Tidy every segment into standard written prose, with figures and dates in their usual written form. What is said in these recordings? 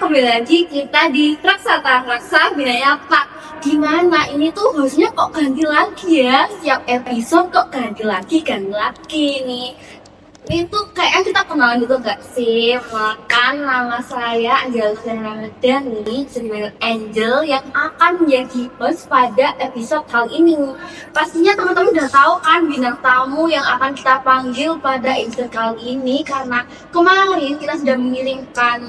kembali lagi kita di Raksata Raksa Binaya Pak. Gimana ini tuh hostnya kok ganti lagi ya? Setiap episode kok ganti lagi nih. Ini tuh kayaknya kita kenal gitu gak sih? Makan nama saya Angel Ramadan nih, sebagai Angel yang akan menjadi host pada episode kali ini. Pastinya teman-teman udah tahu kan bintang tamu yang akan kita panggil pada episode kali ini, karena kemarin kita sudah mengirimkan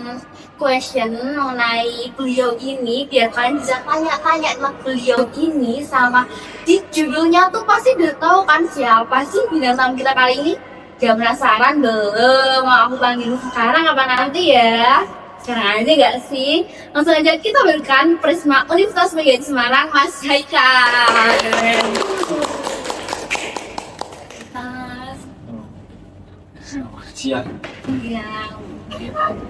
question mengenai beliau ini, biar kalian bisa tanya-tanya tentang beliau ini, sama di judulnya tuh pasti udah tahu kan siapa sih bintang tamu kita kali ini. Gak penasaran belum? Mau aku panggil sekarang apa nanti ya? Sekarang aja gak sih? Langsung aja kita berikan Prisma Universitas Megawati Semarang, Mas Haikal. Siap. Iya.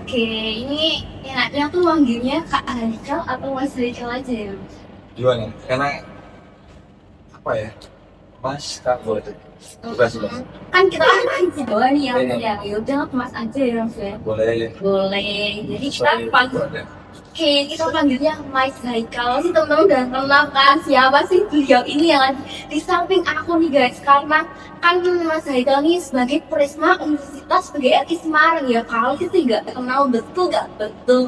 Oke, ini enaknya tuh manggilnya Kak Haikal atau Mas Haikal aja ya? Gimana? Karena apa ya? Mas Kak boleh tuh. Kan kita kan bawah nih ya udah Mas aja ya Mas ya. Boleh. Jadi kita panggil. Oke, kita panggilnya Mas Haikal. Sih teman-teman udah kenal kan siapa sih beliau ini yang di samping aku nih guys, karena kan Mas Haikal ini sebagai Prisma Universitas PGRI Semarang ya. Kalau kita nggak kenal betul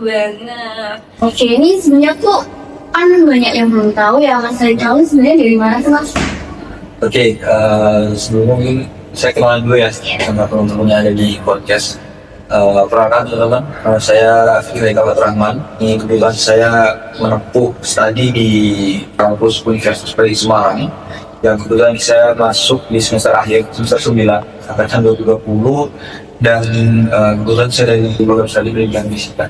banget. Oke, ini sebenarnya tuh kan banyak yang belum tahu ya Mas Haikal ini sebenarnya dari mana sih Mas? Oke, sebelumnya mungkin saya kenalan dulu ya sama teman-teman yang ada di podcast. Perkenalkan teman-teman, saya Fikri Haikal Rahman. Ini kebetulan saya menempuh studi di kampus Universitas PGRI Semarang. Yang kebetulan saya masuk di semester akhir, semester 9, angkatan 2020. Dan kebetulan saya dari program studi pendidikan fisika.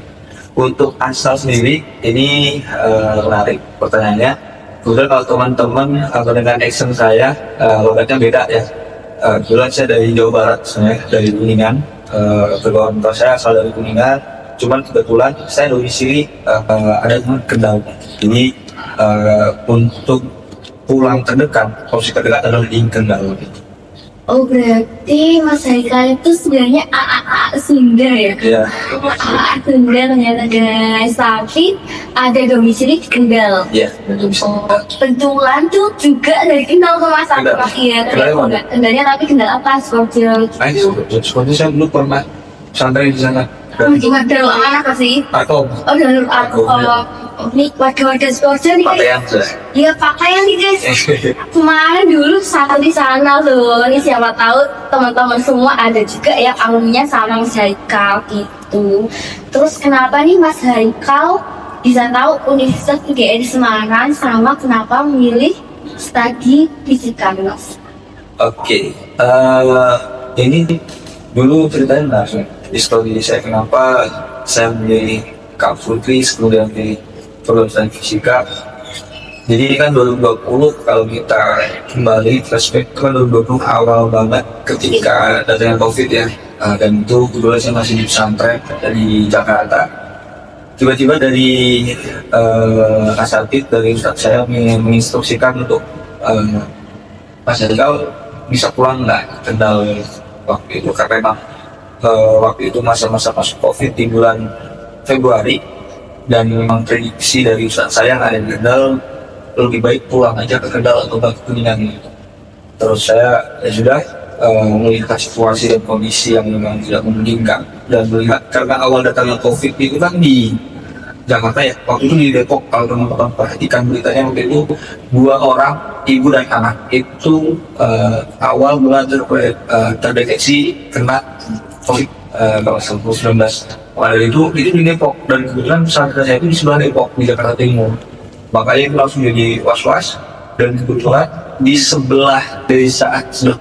Untuk asal sendiri, ini menarik pertanyaannya. Kemudian kalau teman-teman dengan accent saya, logatnya beda ya. Kebetulan saya dari Jawa Barat, sebenarnya dari Kuningan. Kedua orang tua saya asal dari Kuningan. Cuman kebetulan saya domisili ada di Kendal. Jadi untuk pulang terdekat, opsi terdekat adalah di Kendal. Oh berarti Mas Haikal itu sebenarnya Sunda ya? Iya. Sunda ternyata guys, tapi ada domisili di Kendal. Iya, Oh, kebetulan tuh juga dari Kendal ke Mas Haikal. Iya, Kendalnya tapi Kendal apa? Skorpio. Seperti saya dulu pernah santai di sana. Waduh, apa sih? Atau Oh, jalur aku. Nih, wadah Skorpio nih. pakaian sudah. Iya, pakaian nih guys. Kemarin dulu satu di sana loh. Ini siapa tahu teman-teman semua ada juga ya alumninya sama Mas Haikal gitu. Terus kenapa nih Mas Haikal bisa tahu Universitas PGRI Semarang, sama kenapa memilih studi fisika Mas? Oke, ini dulu ceritanya langsung histori saya kenapa saya memilih Kak Putri kemudian di program studi fisika. Jadi kan 2020 kalau kita kembali flashback kan 2020 awal banget ketika datangnya COVID ya, dan itu kebetulan saya masih di pesantren dari Jakarta. Tiba-tiba dari Asatid dari Ustadz saya menginstruksikan untuk Mas Haikal bisa pulang nggak Kendal waktu itu, karena memang waktu itu masa-masa masuk COVID di bulan Februari, dan memang prediksi dari Ustadz saya nggak ada di Kendal, lebih baik pulang aja ke Kendal atau ke Kuningan gitu. Terus saya ya sudah melihat situasi dan kondisi yang memang tidak memungkinkan, dan melihat karena awal datangnya COVID itu kan di Jakarta ya, waktu itu di Depok. Kalau teman-teman perhatikan beritanya waktu itu 2 orang, ibu dan anak itu awal bulan terdeteksi kena COVID kalau 19. Pada itu di Depok, dan kebetulan pesantren saya itu di sebelah Depok di Jakarta Timur. Makanya itu langsung jadi was-was, dan kebetulan di sebelah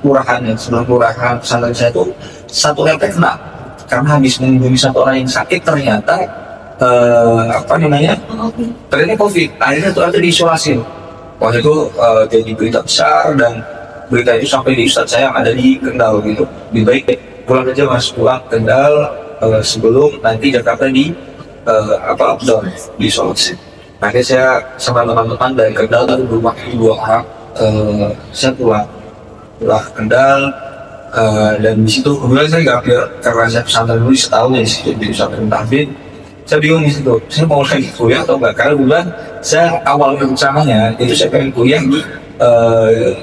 kelurahan pesantren saya itu satu RT kena, karena habis mengunjungi satu orang yang sakit ternyata ternyata COVID. Akhirnya itu ada diisolasi. Waktu itu jadi berita besar, dan berita itu sampai di Ustadz saya yang ada di Kendal gitu. Lebih baik pulang aja Mas, pulang Kendal sebelum nanti Jakarta di lockdown, diisolasi. Akhirnya saya sama teman-teman dari Kendal dan berumah 2 orang, saya pulang Kendal, dan di situ kemudian saya nggak karena saya pesantren dulu setahun ya di situ di pesantren tahfidz. saya bingung di situ, saya mau lagi kuliah atau enggak, karena bulan saya awal rencananya itu saya pengen kuliah di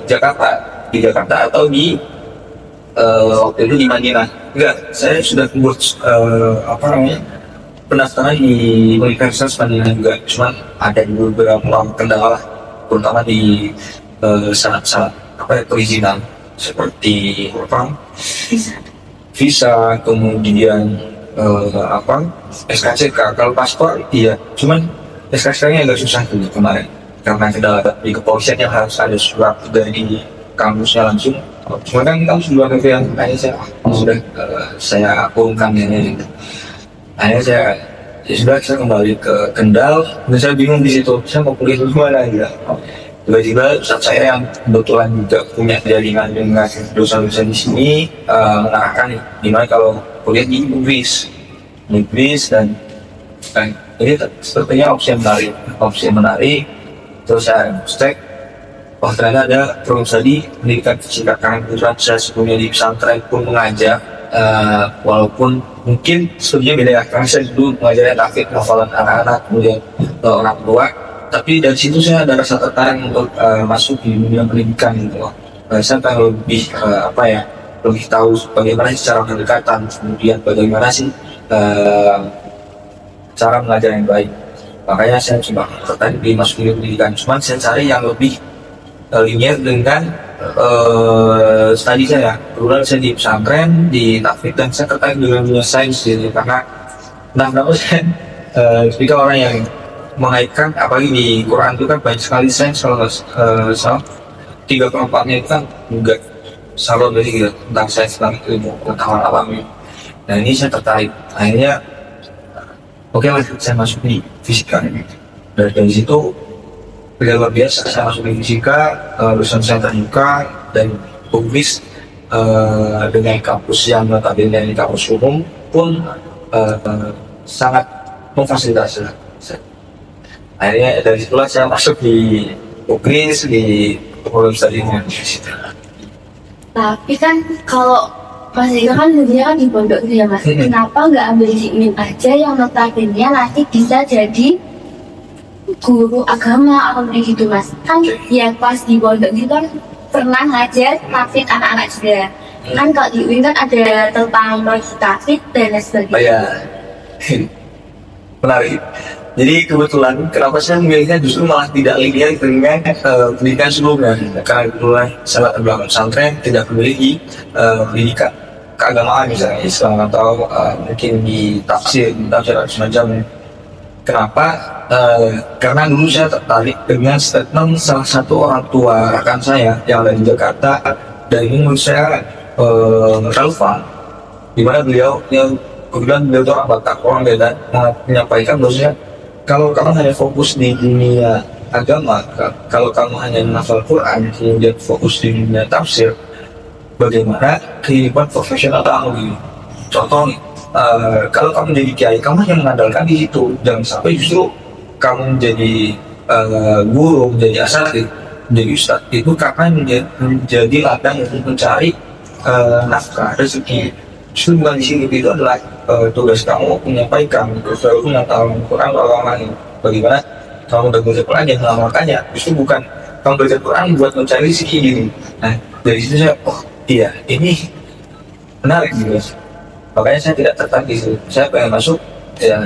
Jakarta, atau di waktu itu di Madinah. Enggak, saya sudah buat pendaftaran di Universitas Madinah juga, cuman ada beberapa kendala, terutama di syarat-syarat perizinan seperti visa, kemudian SKCK. Kalau paspor iya, cuman SKCK-nya agak susah tuh kemarin karena kendala di kepolisian yang harus ada surat dari kampusnya langsung. Cuma kan kampus luar negeri yang akhirnya saya urungkan ini. Akhirnya saya kembali ke Kendal dan saya bingung di situ, saya mau kuliah di mana ya. Tiba-tiba Ustaz saya yang kebetulan juga punya jaringan dengan dosen-dosen di sini mengarahkan gimana kalau kuliah di Inggris dan ini sepertinya opsi yang menarik. Terus saya cek, ternyata ada program studi pendidikan fisika, karena kebetulan saya sebelumnya di pesantren pun mengajar, walaupun mungkin studinya beda ya, karena saya dulu mengajarnya tahfidz hafalan anak-anak kemudian orang tua. Tapi dari situ saya ada rasa tertarik untuk masuk di dunia pendidikan gitu loh. Saya pengen lebih tahu bagaimana secara pendekatan, kemudian bagaimana sih cara mengajar yang baik. Makanya saya coba tertarik di masuk di pendidikan. Cuman saya cari yang lebih linear dengan studi saya. Kebetulan saya di pesantren, di tahfidz, dan saya tertarik dengan dunia sains gitu, karena kenapa saya ketika orang yang mengaitkan, apalagi di Quran itu kan banyak sekali sains, kalau salah 3/4-nya itu kan juga selalu dari tentang sains, tentang ilmu pengetahuan alam. Nah ini saya tertarik, akhirnya oke lah saya masuk di fisika. Dari situ luar biasa, saya masuk di fisika, lulusan saya terbuka dan publis dengan kampus yang notabene di kampus umum pun sangat memfasilitasi. Akhirnya dari situlah saya masuk di UGRIS, di program studi universitas. Tapi kan kalau Mas Ega kan dulunya kan di pondok gitu ya Mas, kenapa nggak ambil di UIN aja yang notabene nanti bisa jadi guru agama atau kayak gitu Mas? Kan yang pas di pondok gitu kan pernah ngajar tahfidz anak-anak juga. Kan kalau di UIN kan ada tentang tahfidz dan lain sebagainya. Oh ya, menarik. Jadi kebetulan kenapa saya memilihnya justru malah tidak linear dengan pendidikan sebelumnya, karena kebetulan saya belakang pesantren tidak memiliki pendidikan keagamaan misalnya Islam atau mungkin di tafsir semacam. Kenapa? Karena dulu saya tertarik dengan statement salah satu orang tua rekan saya yang ada di Jakarta, dan ini menurut saya relevan, di mana beliau yang kemudian beliau itu orang Batak, orang Medan, menyampaikan bahwasanya kalau kamu hanya fokus di dunia agama, kalau kamu hanya menghafal Quran, kemudian fokus di dunia tafsir, bagaimana kehidupan profesional kamu? Contoh, kalau kamu jadi kiai, kamu hanya mengandalkan di situ, jangan sampai justru kamu menjadi guru, menjadi asatidz, menjadi ustadz itu karena menjadi ladang untuk mencari nafkah rezeki. Justru bukan di sini, itu adalah tugas kamu menyampaikan, selalu mengetahui Quran orang lain. Bagaimana kamu belajar Quran yang mengamalkannya, justru bukan kamu belajar Quran buat mencari rezeki gini. Nah dari situ saya, oh iya ini menarik gitu. Makanya saya tidak tertarik di situ. Saya pengen masuk ya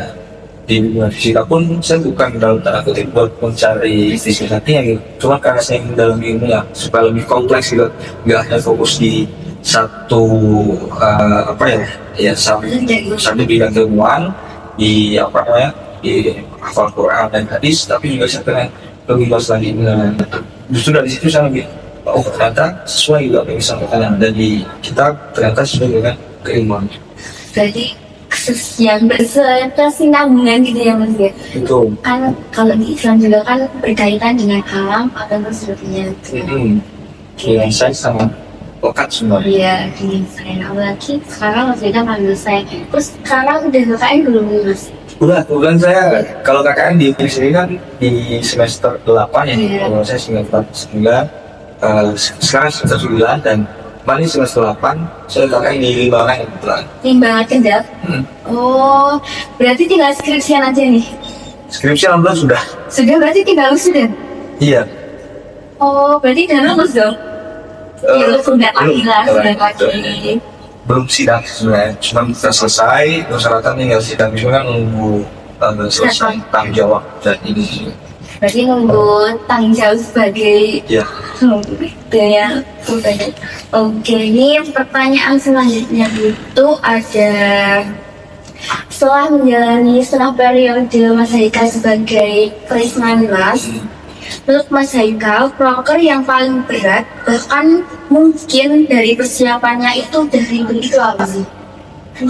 di dunia fisika pun saya bukan dalam tanda kutip buat mencari fisikanya gitu. Cuma karena saya ingin dalam ilmunya supaya lebih kompleks gitu, nggak hanya fokus di satu satu bidang ilmuwan di di hafal Quran dan hadis, tapi juga saya pengen lebih luas lagi. Justru dari situ saya lebih ternyata sesuai juga apa yang disampaikan dan di kitab, ternyata sesuai dengan keilmuan. Jadi yang berkesinambungan gitu ya Mas ya. Betul. Kan kalau di Islam juga kan berkaitan dengan alam atau sebagainya. Dengan sains sama lekat semua. Iya, di saya lagi sekarang Mas Ega ngambil saya. Terus sekarang udah KKN belum Mas? Udah, kebetulan saya kalau KKN di sini kan di semester 8 ya. Kalau saya semester 9, sekarang semester 9 dan kemarin semester 8 saya pakai di Limbangan kebetulan. Limbangan Kendal. Oh, berarti tinggal skripsian aja nih. Skripsi alhamdulillah sudah. Sudah, berarti tinggal wisuda. Iya. Oh, berarti udah lulus dong. Lulus sudah lagi lah, sudah lagi. Belum sidang sebenarnya, cuma kita selesai, persyaratan tinggal sidang, cuma kan nunggu selesai tanggung jawab dan ini. Berarti nunggu tanggung jawab sebagai Ya. ya. Oke, ini pertanyaan selanjutnya itu ada, setelah menjalani setengah periode Mas Haikal sebagai Krisman Mas, menurut Mas Haikal, proker yang paling berat, bahkan mungkin dari persiapannya itu dari begitu apa sih?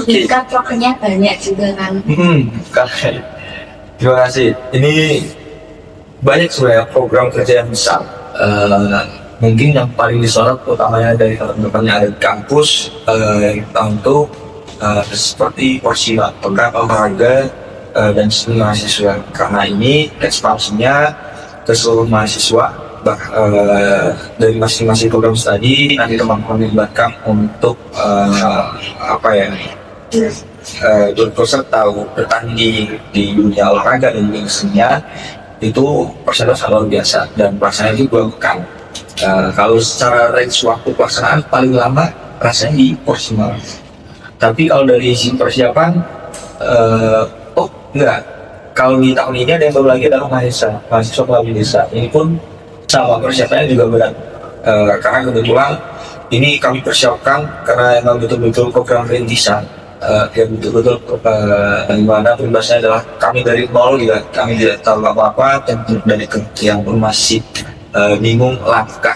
Jika prokernya banyak juga kan? Terima kasih. Ini banyak sebenarnya program kerja yang besar. Mungkin yang paling disorot utamanya dari teman-teman yang ada di kampus untuk seperti Porsima, program olahraga dan seni mahasiswa. Karena ini ekspansinya ke seluruh mahasiswa, dari masing-masing program studi nanti teman-teman dilibatkan untuk berpeserta bertanding di dunia olahraga dan dunia seninya. Itu persyaratan sangat luar biasa dan pelaksanaannya itu 2 pekan. Kalau secara range waktu pelaksanaan paling lama rasanya di Porsima. Tapi kalau dari sisi persiapan, enggak. Kalau di tahun ini ada yang baru lagi adalah mahasiswa melalui desa. Ini pun sama persiapannya juga berat. Karena kebetulan ini kami persiapkan karena memang betul-betul program rintisan. Yang betul-betul dimana peribahasanya adalah kami dari nol juga, kami tidak tahu apa-apa dan dari yang pun masih bingung langkah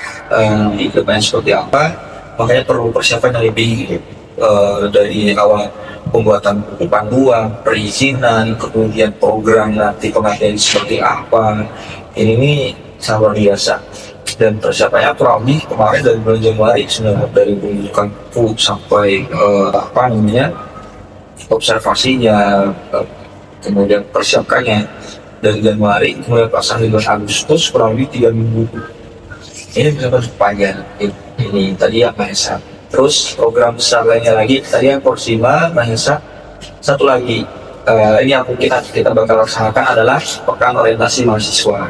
di depannya seperti apa, makanya perlu persiapan yang lebih dari awal pembuatan buku panduan, perizinan, kemudian program nanti pengadaan seperti apa. Ini sangat luar biasa dan persiapannya kurang lebih kemarin dari bulan Januari sebenarnya, dari pembentukan buku sampai observasinya, kemudian persiapkannya dari Januari, kemudian pelaksanaan di bulan Agustus kurang lebih 3 minggu. Ini bisa panjang. Ini tadi yang Mahesa. Terus program besar lainnya lagi tadi yang Porsima, Mahesa. Satu lagi ini yang kita bakal laksanakan adalah pekan orientasi mahasiswa.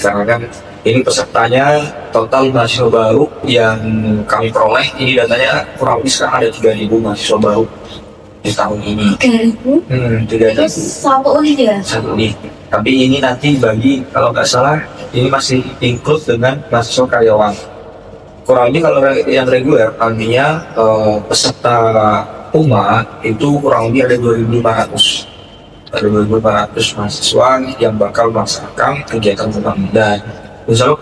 Karena kan ini pesertanya total mahasiswa baru yang kami peroleh, ini datanya kurang lebih sekarang ada 3.000 mahasiswa baru di tahun ini. 3.000? Terus satu unit ya? Satu unit. Tapi ini nanti bagi, kalau nggak salah, ini masih include dengan mahasiswa karyawan. Kurang lebih kalau yang reguler, artinya peserta UMA itu kurang lebih ada 2.500. Ada 2.500 mahasiswa yang bakal melaksanakan kegiatan program. Dan insya Allah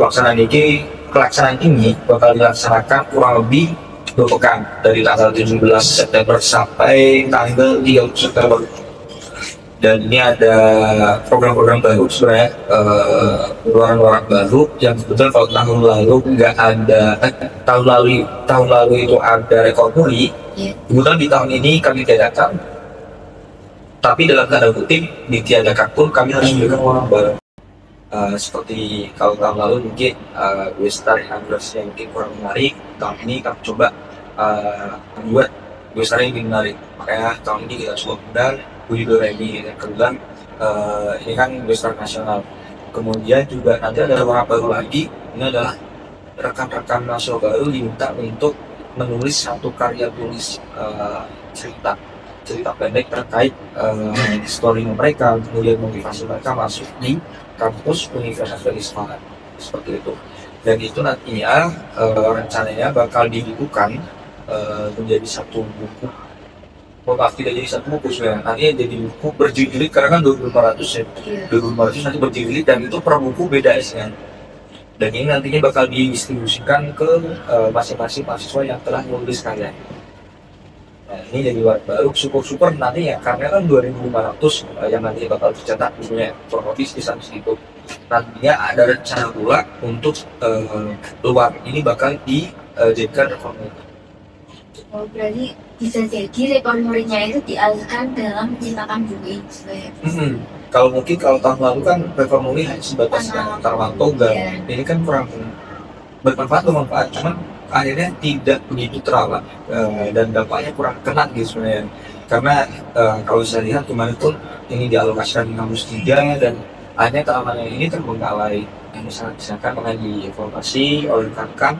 pelaksanaan ini bakal dilaksanakan kurang lebih 2 pekan dari tanggal 17 September sampai tanggal 30 September. Dan ini ada program-program baru sebenarnya, luaran-luaran baru yang kebetulan kalau tahun lalu nggak ada, tahun lalu itu ada rekor muri. Kemudian di tahun ini kami tiadakan, tapi dalam tanda kutip ditiadakan pun kami harus memberikan orang baru. Seperti kalau tahun lalu mungkin Westar yang mungkin kurang menarik, tahun ini kami coba membuat Westar yang lebih menarik. Makanya tahun ini kita coba undang Wido Remy dan kebetulan ini kan Westar nasional. Kemudian juga nanti ada orang baru lagi, ini adalah rekan-rekan mahasiswa baru diminta untuk menulis satu karya tulis cerita pendek terkait story mereka, kemudian motivasi mereka masuk di kampus Universitas Islam seperti itu. Dan itu nantinya rencananya bakal dibukukan menjadi satu buku. Maaf, tidak jadi satu buku sebenarnya, nantinya jadi buku berjilid karena kan 2.500 ya, 2.500 nanti berjilid dan itu per buku beda isinya. Dan ini nantinya bakal didistribusikan ke masing-masing mahasiswa yang telah menulis karya. Nah, ini jadi baru syukur-syukur nanti ya, karena kan 2.500 yang nanti bakal dicetak bukunya kronologis di sana situ. Nantinya ada rencana pula untuk luar ini bakal dijadikan rekor muri. Oh, berarti bisa jadi rekor murinya itu dialihkan dalam menciptakan buku ini. Kalau mungkin kalau tahun lalu kan rekor muri hanya sebatas antar waktu, ini kan kurang bermanfaat, cuman akhirnya tidak begitu terawat, dan dampaknya kurang kena gitu sebenarnya. Karena kalau saya lihat kemarin tuh ini dialokasikan di kampus 3 dan akhirnya keamanan ini terbengkalai. Misalkan pernah dievaluasi oleh rekan,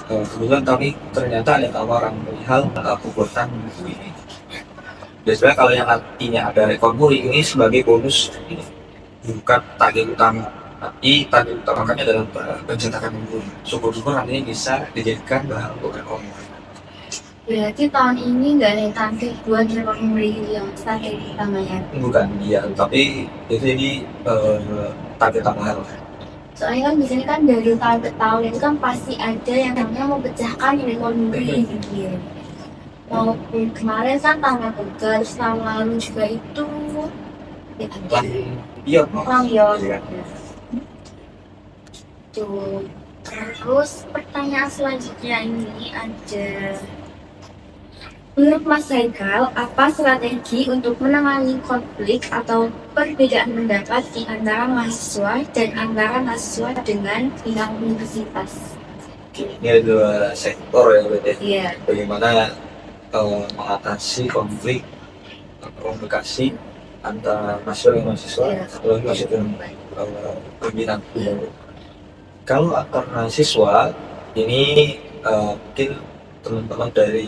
kebetulan tapi ternyata ada tawaran perihal pembuatan buku ini. Dan sebenarnya kalau yang artinya ada rekor muri ini sebagai bonus, ini bukan target utama, tapi target utamakannya adalah pencetakan buku. Syukur-syukur nantinya bisa dijadikan bahan untuk rekor muri. Berarti tahun ini nggak ada target buat rekor muri yang target utamanya? Bukan dia, tapi itu jadi target tambahan. Soalnya kan biasanya kan dari tahun ke tahun itu kan pasti ada yang namanya mau pecahkan rekor muri gitu. Maupun kemarin kan tahun terus tahun lalu juga itu Iya, tuh. Terus pertanyaan selanjutnya ini ada, menurut Mas Haikal, apa strategi untuk menangani konflik atau perbedaan pendapat di antara mahasiswa dan antara mahasiswa dengan pihak universitas? ini ada dua sektor ya berarti. Iya. Bagaimana mengatasi konflik komunikasi antara mahasiswa dengan mahasiswa, apalagi masih dengan pimpinan. Kalau antar mahasiswa ini mungkin teman-teman dari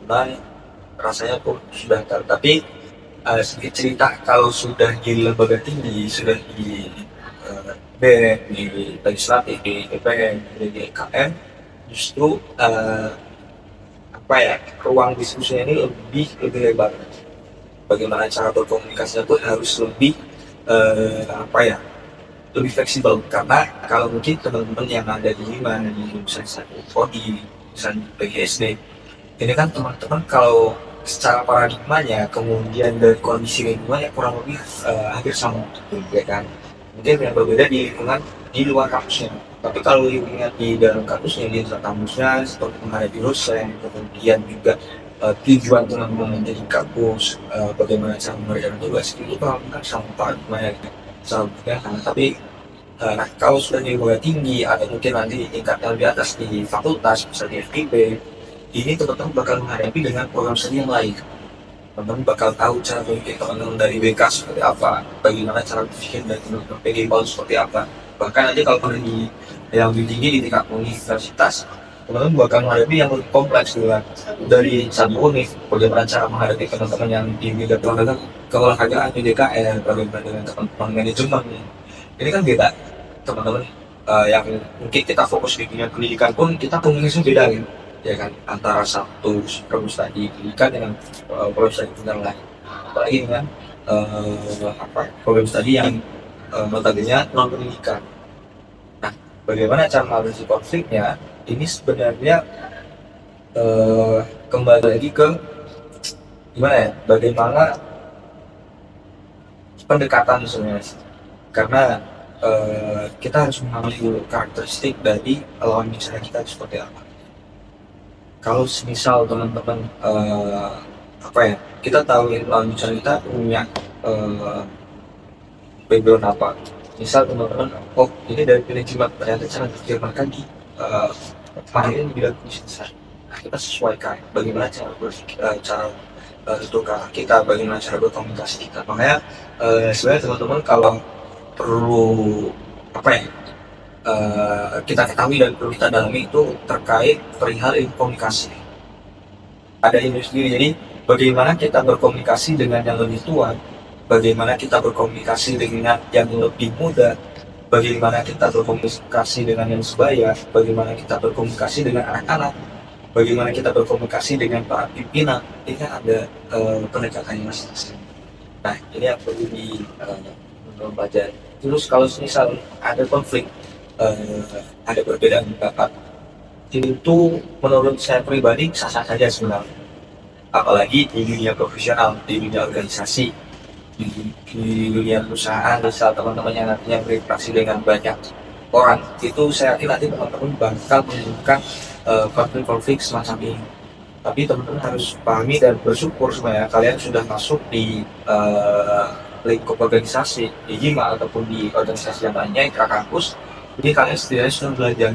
Unai rasanya pun sudah tahu, tapi sedikit cerita kalau sudah di lembaga tinggi, sudah di BEM, di legislatif, di DPR, di EKM, justru ruang diskusinya ini lebih lebar. Bagaimana cara berkomunikasinya pun harus lebih lebih fleksibel, karena kalau mungkin teman-teman yang ada di Lima, di misalnya Prodi, misalnya PGSD, ini kan teman-teman kalau secara paradigmanya kemudian dari kondisi lingkungannya kurang lebih hampir sama, ya kan? Mungkin yang berbeda di lingkungan di luar kampusnya. Tapi kalau lingkungan di dalam kampusnya, di dalam kampusnya seperti menghadapi dosen, kemudian juga tujuan teman-teman menjadi kampus, bagaimana cara mengerjakan tugas, itu kan sama paradigmanya sama kan. Tapi kalau sudah di lembaga tinggi atau mungkin nanti tingkatnya lebih atas di fakultas, misalnya FIB, ini teman-teman bakal menghadapi dengan program studi yang lain. Teman-teman bakal tahu cara berpikir teman-teman dari BK seperti apa, bagaimana cara berpikir dari teman-teman PGPOL seperti apa. Bahkan nanti kalau di yang lebih tinggi di tingkat universitas, teman-teman bakal menghadapi yang lebih kompleks juga dari satu univ, bagaimana cara menghadapi teman-teman yang di bidang keolahragaan di DKR, bagaimana dengan teman-teman manajemen. Ini kan beda teman-teman, yang mungkin kita fokus di dunia pendidikan pun kita komunikasi beda gitu, ya kan, antara satu program studi pendidikan dengan program studi tentang lain, apalagi dengan program studi yang notabene non pendidikan. Nah, bagaimana cara mengatasi konfliknya ini sebenarnya kembali lagi ke gimana ya, bagaimana pendekatan sebenarnya, karena kita harus mengambil dulu karakteristik dari lawan bicara kita seperti apa. Kalau misal teman-teman kita tahu lawan bicara kita punya background apa, misal teman-teman, oh ini dari manajemen, ternyata cara berpikir mereka di akhirnya di bidang bisnis. Nah, kita sesuaikan bagaimana cara berpikir, cara tukar kita, bagaimana cara berkomunikasi kita. Makanya sebenarnya teman-teman kalau perlu kita ketahui dan perlu kita dalami itu terkait perihal ilmu komunikasi. Ada ilmu sendiri, jadi bagaimana kita berkomunikasi dengan yang lebih tua, bagaimana kita berkomunikasi dengan yang lebih muda, bagaimana kita berkomunikasi dengan yang sebaya, bagaimana kita berkomunikasi dengan anak-anak, bagaimana kita berkomunikasi dengan para pimpinan. Ini kan ada pendekatannya masing-masing. Nah, ini yang perlu dipelajari. Terus kalau misal ada konflik, ada perbedaan pendapat, itu menurut saya pribadi sah-sah saja sebenarnya. Apalagi di dunia profesional, di dunia organisasi, di dunia perusahaan, misal teman-teman yang nantinya berinteraksi dengan banyak orang, itu saya yakin nanti teman-teman bakal menemukan konflik-konflik semacam ini. Tapi teman-teman harus pahami dan bersyukur sebenarnya kalian sudah masuk di lingkup organisasi di HIMA ataupun di organisasi yang lainnya, intra kampus. Jadi kalian setidaknya sudah belajar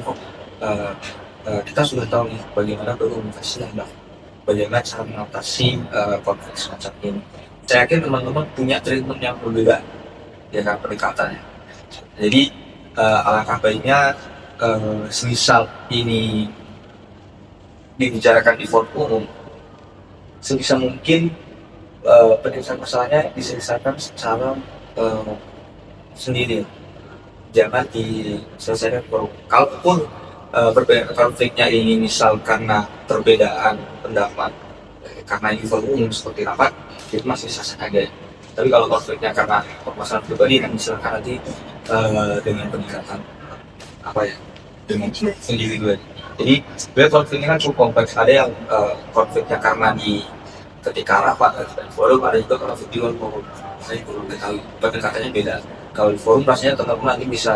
kita sudah tahu nih bagaimana berkomunikasi yang baik, bagaimana cara mengatasi konflik semacam ini. Saya yakin teman-teman punya treatment yang berbeda, ya kan, pendekatannya. Jadi alangkah baiknya semisal ini dibicarakan di forum umum, sebisa mungkin penyelesaian masalahnya diselesaikan secara sendiri, jangan diselesaikan forum. Kalaupun perbedaan konfliknya ini misal karena perbedaan pendapat, karena ini forum umum seperti rapat, itu masih sah-sah aja. Tapi kalau konfliknya karena permasalahan pribadi, kan misalkan nanti dengan pendekatan apa ya, dengan individu. Jadi sebenarnya konfliknya kan cukup kompleks. Ada yang konfliknya karena di ketika rapat dan forum, ada juga konflik di luar forum. Saya perlu ketahui pendekatannya beda. Kalau di forum rasanya teman-teman nanti bisa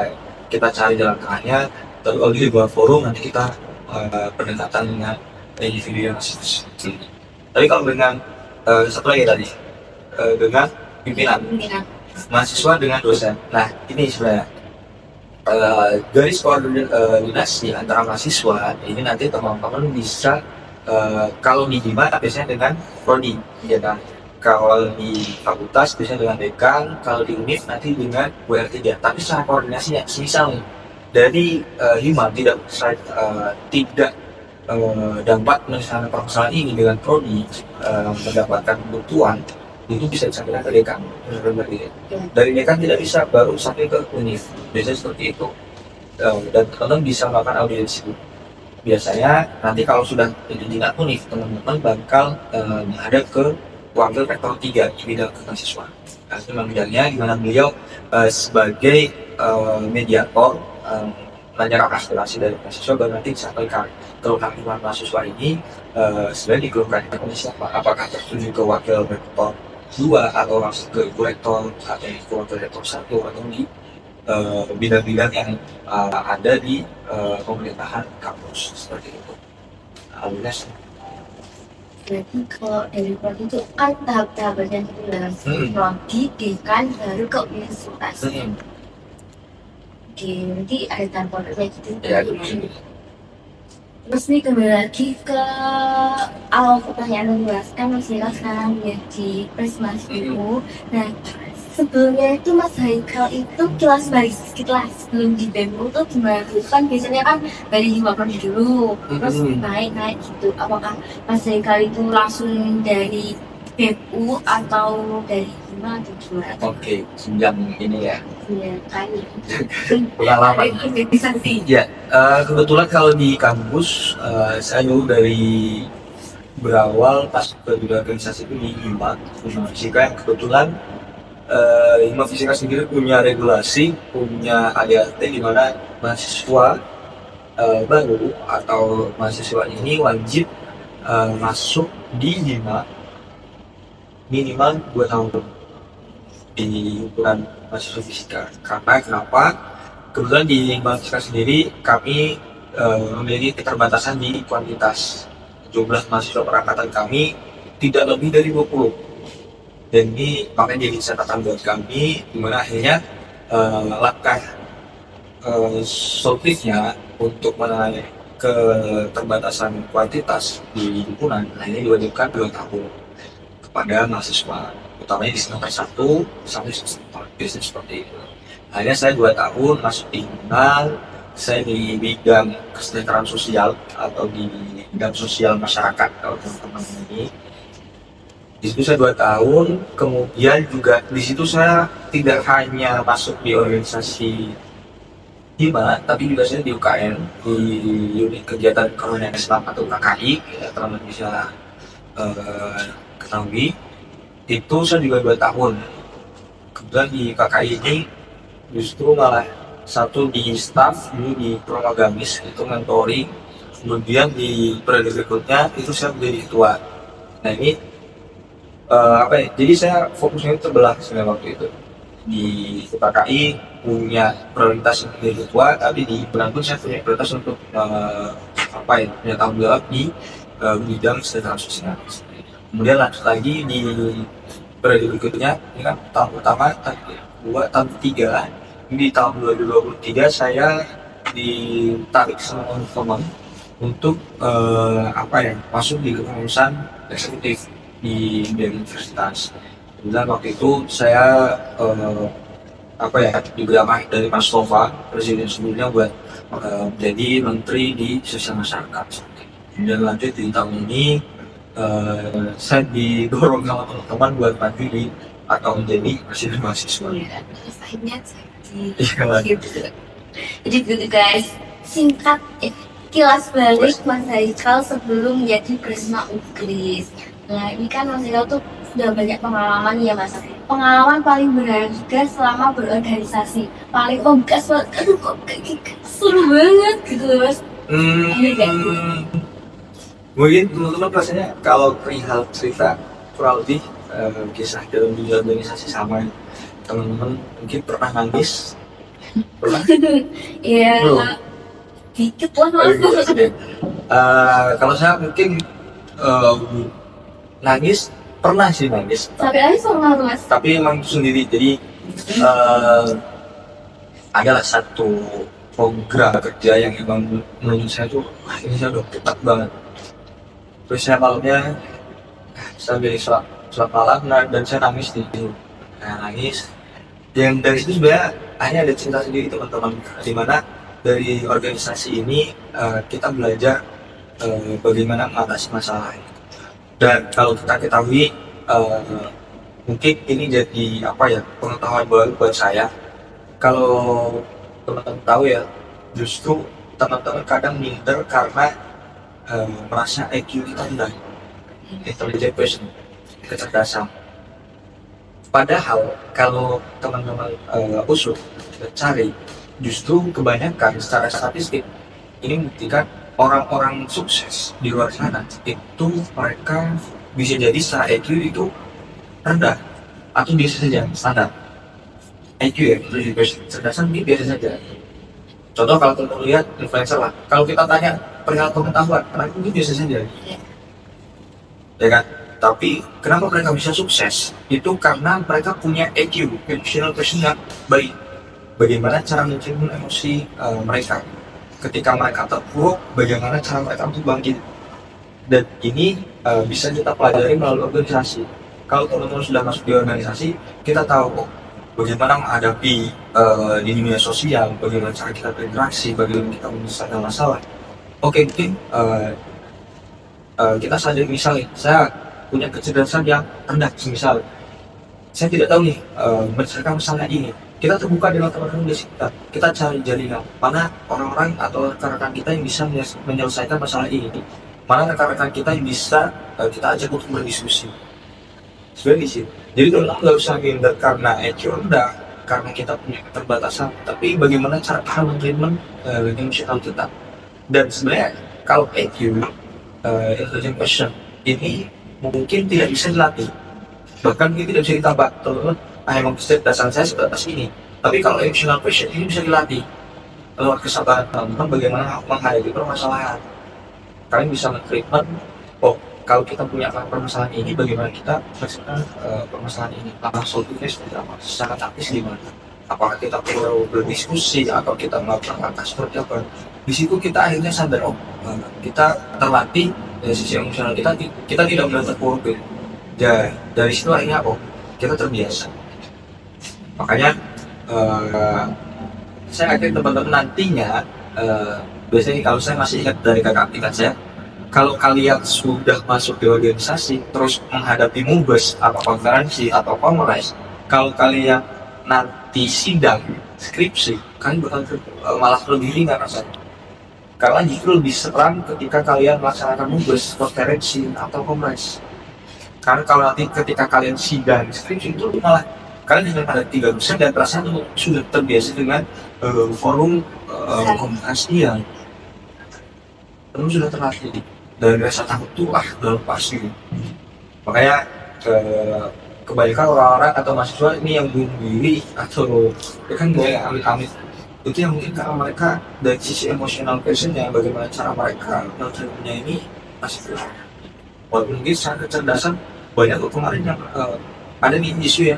kita cari jalan tengahnya, tapi kalau di luar forum nanti kita pendekatan dengan individu yang seperti ini. Tapi kalau dengan satu lagi tadi dengan pimpinan, mahasiswa dengan dosen. Nah ini sebenarnya garis koordinasi antara mahasiswa ini nanti teman-teman bisa kalau di HIMA biasanya dengan prodi, ya kan. Kalau di fakultas biasanya dengan dekan, kalau di UNIF nanti dengan WR3. Tapi secara koordinasinya, misalnya dari HIMA tidak dapat menyelesaikan permasalahan ini dengan prodi, mendapatkan kebutuhan, itu bisa disampaikan ke dekan. Dari dekan tidak bisa, baru sampai ke UNIF. Biasanya seperti itu. Dan teman-teman bisa melakukan audiensi. Biasanya nanti kalau sudah di tingkat UNIF, teman-teman bakal ada ke wakil rektor 3 di bidang kemahasiswaan. Itu memang bidangnya, di mana beliau sebagai mediator menyerap aspirasi dari mahasiswa, baru nanti disampaikan ke lingkungan mahasiswa ini sebenarnya dikeluarkan oleh siapa, apakah tertuju ke wakil rektor 2 atau langsung ke rektor atau ke wakil rektor 1 atau di bidang-bidang yang ada di pemerintahan kampus seperti itu. Berarti kalau dari prodi itu kan tahap-tahapannya itu dalam prodi, dekan, baru ke universitas. Oke, berarti ada tahap-tahapnya gitu. Ya, Terus nih kembali lagi ke awal pertanyaan luas, kan Mas Haikal sekarang di Presmas itu. Nah, sebelumnya itu Mas Haikal itu kelas balik sedikit lah sebelum di BEM itu gimana? Kan biasanya kan dari Hima Prodi dulu, terus naik gitu. Apakah Mas Haikal itu langsung dari BEM atau dari Hima atau gimana? Oke, senjam ini ya. Iya, kan. Pengalaman. Bisa sih. Ya, kebetulan kalau di kampus saya dulu dari berawal pas ke dunia organisasi itu di Hima Fisika, yang kebetulan Hima Fisika sendiri punya regulasi, punya ADART di mana mahasiswa baru atau mahasiswa ini wajib masuk di Hima minimal 2 tahun di himpunan mahasiswa fisika. Karena kenapa? Kebetulan di Hima Fisika sendiri kami memiliki keterbatasan di kuantitas. Jumlah mahasiswa perangkatan kami tidak lebih dari 20. Dan ini makanya jadi catatan buat kami, dimana akhirnya langkah solutifnya untuk menangani keterbatasan kuantitas di himpunan akhirnya diwajibkan 2 tahun kepada mahasiswa, utamanya di semester 1 sampai semester 4, biasanya seperti itu. Akhirnya saya 2 tahun masuk di himpunan, saya di bidang kesejahteraan sosial atau di bidang sosial masyarakat kalau teman-teman ini. Di situ saya 2 tahun, kemudian juga di situ saya tidak hanya masuk di organisasi Hima, tapi juga saya di UKM, di unit kegiatan kerukunan Islam atau KKI, ya, teman-teman bisa ketahui. Itu saya juga 2 tahun. Kemudian di KKI ini justru malah satu di staff, ini di Promagamis, itu mentoring. Kemudian di periode berikutnya itu saya menjadi ketua. Nah ini jadi saya fokusnya itu terbelah sebenarnya waktu itu. Di KKI punya prioritas untuk menjadi ketua, tapi di himpunan pun saya punya prioritas untuk punya tanggung jawab di bidang kesejahteraan sosial. Kemudian lanjut lagi di periode berikutnya, ini kan tahun pertama, tahun ketiga. Di tahun 2023 saya ditarik sama teman-teman untuk masuk di kepengurusan eksekutif dari universitas. Dan waktu itu saya diberi amanah dari Mas Tova, presiden sebelumnya, buat menjadi menteri di sosial masyarakat. Dan lanjut di tahun ini saya didorong sama teman-teman buat maju atau menjadi presiden mahasiswa. Akhirnya gitu. Jadi gitu guys, singkat kilas balik Mas Haikal sebelum menjadi Prisma Unkris. Nah ini kan Mas Haikal tuh sudah banyak pengalaman ya Mas. Pengalaman paling berharga selama berorganisasi, paling gas banget, aduh kok kayak seru banget gitu Mas. Mungkin teman-teman rasanya kalau perihal cerita kurang lebih kisah dalam dunia organisasi sama teman-teman mungkin pernah nangis. Pernah? Iya, dikit lah Mas. Kalau saya mungkin nangis, pernah sih nangis. Sampai nangis pernah tuh Mas? Tapi emang sendiri, jadi adalah satu program kerja yang emang menurut saya tuh, ini saya udah ketat banget. Terus saya malamnya, saya beli sholat malam, dan saya nangis nangis. Yang dari situ sebenarnya hanya ada cerita sendiri teman-teman, dimana dari organisasi ini kita belajar bagaimana mengatasi masalah. Dan kalau kita ketahui, mungkin ini jadi pengetahuan baru buat saya. Kalau teman-teman tahu ya, justru teman-teman kadang minder karena merasa IQ kita rendah, intelligence, kecerdasan. Padahal kalau teman-teman usut cari, justru kebanyakan secara statistik ini membuktikan orang-orang sukses di luar sana itu mereka bisa jadi secara IQ itu rendah atau biasa saja, standar IQ ya, kecerdasan ini biasa saja. Contoh kalau teman-teman lihat influencer lah, kalau kita tanya perihal pengetahuan, mereka itu biasa saja, ya kan? Tapi kenapa mereka bisa sukses? Itu karena mereka punya EQ, emotional quotient yang baik. Bagaimana cara menciptakan emosi mereka? Ketika mereka terpuruk, bagaimana cara mereka untuk bangkit? Dan ini bisa kita pelajari melalui organisasi. Kalau teman-teman sudah masuk di organisasi, kita tahu bagaimana menghadapi di dunia sosial, bagaimana cara kita berinteraksi, bagaimana kita menyelesaikan masalah. Oke, mungkin kita saja misalnya, saya punya kecerdasan yang rendah, misal saya tidak tahu nih menyelesaikan masalah ini. Kita terbuka dengan teman-teman di sekitar, kita cari jaringan mana orang-orang atau rekan-rekan kita yang bisa menyelesaikan masalah ini, mana rekan-rekan kita yang bisa kita ajak untuk berdiskusi. Sebenarnya sih, jadi kalau nggak usah minder karena EQ rendah, karena kita punya keterbatasan, tapi bagaimana cara kita mentreatment emosional kita. Dan sebenarnya kalau EQ, intelligent question ini mungkin tidak bisa dilatih, bahkan mungkin tidak bisa ditambah. Teman-teman, emang kecerdasan saya sebatas ini, tapi kalau emotional question ini bisa dilatih lewat kesabaran teman-teman, bagaimana menghadapi permasalahan. Kalian bisa men-treatment, kalau kita punya permasalahan ini, bagaimana kita menyelesaikan permasalahan ini, langkah solusinya seperti apa, secara taktis gimana, apakah kita perlu berdiskusi atau kita melakukan langkah seperti apa. Di situ kita akhirnya sadar, kita terlatih dari sisi emosional kita tidak mudah terpuruk. Dari situ akhirnya kita terbiasa. Makanya saya yakin teman-teman nantinya, biasanya kalau saya masih ingat dari kakak tingkat saya, kalau kalian sudah masuk di organisasi terus menghadapi mubes atau konferensi atau kongres, kalau kalian nanti sidang skripsi, kalian bakal malah lebih ringan rasanya. Karena justru lebih seram ketika kalian melaksanakan mubes, konferensi atau kongres. Karena kalau nanti ketika kalian sidang skripsi itu malah kalian hanya ada 3 dosen dan perasaan sudah terbiasa dengan forum komunikasi yang sudah terlatih, dan rasa takut itu udah lepas gitu. Makanya kebanyakan orang-orang atau mahasiswa ini yang bunuh diri atau kan gaya amit-amit itu yang mungkin karena mereka dari sisi emosional quotientnya, bagaimana cara mereka menerima ini masih kurang. Walaupun mungkin secara kecerdasan banyak kemarin yang ada di isu ya,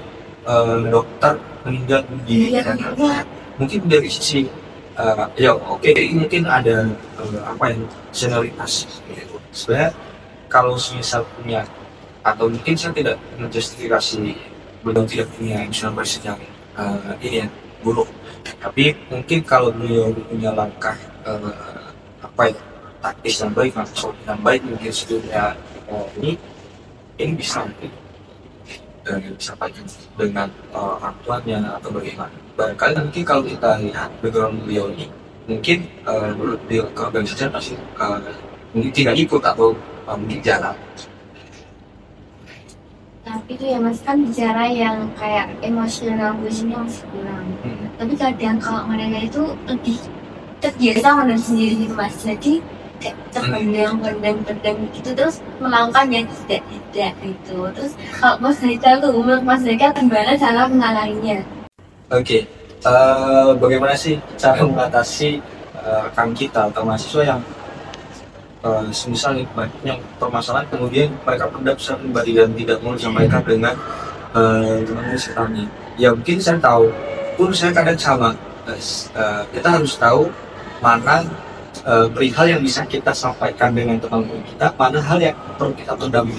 dokter meninggal di mungkin dari sisi ya oke, mungkin ada apa ya, senioritas gitu. Sebenarnya kalau misal punya, atau mungkin saya tidak menjustifikasi beliau tidak punya emotional person yang ini ya, buruk, tapi mungkin kalau beliau punya langkah apa ya, taktis yang baik, atau yang baik mungkin sebelumnya ini bisa mungkin disampaikan dengan orang tuanya atau bagaimana. Barangkali mungkin kalau kita lihat background beliau ini, mungkin di keorganisasian pasti mungkin tidak ikut atau mungkin jarang. Tapi itu ya mas, kan bicara yang kayak emosional gue-nya masih kurang. Tapi kadang kalau mereka itu lebih terbiasa menahan sendiri gitu mas, jadi kayak terpendam gitu, terus melakukan yang tidak gitu. Terus kalau mas Haikal tuh, menurut mas Haikal gimana cara mengalaminya? Oke, bagaimana sih cara mengatasi rekan kita atau mahasiswa yang semisal yang permasalahan kemudian mereka pendam secara pribadi dan tidak mau disampaikan dengan teman-teman sekitarnya. Ya mungkin saya tahu, pun saya kadang sama. Kita harus tahu mana perihal yang bisa kita sampaikan dengan teman-teman kita, mana hal yang perlu kita pendam.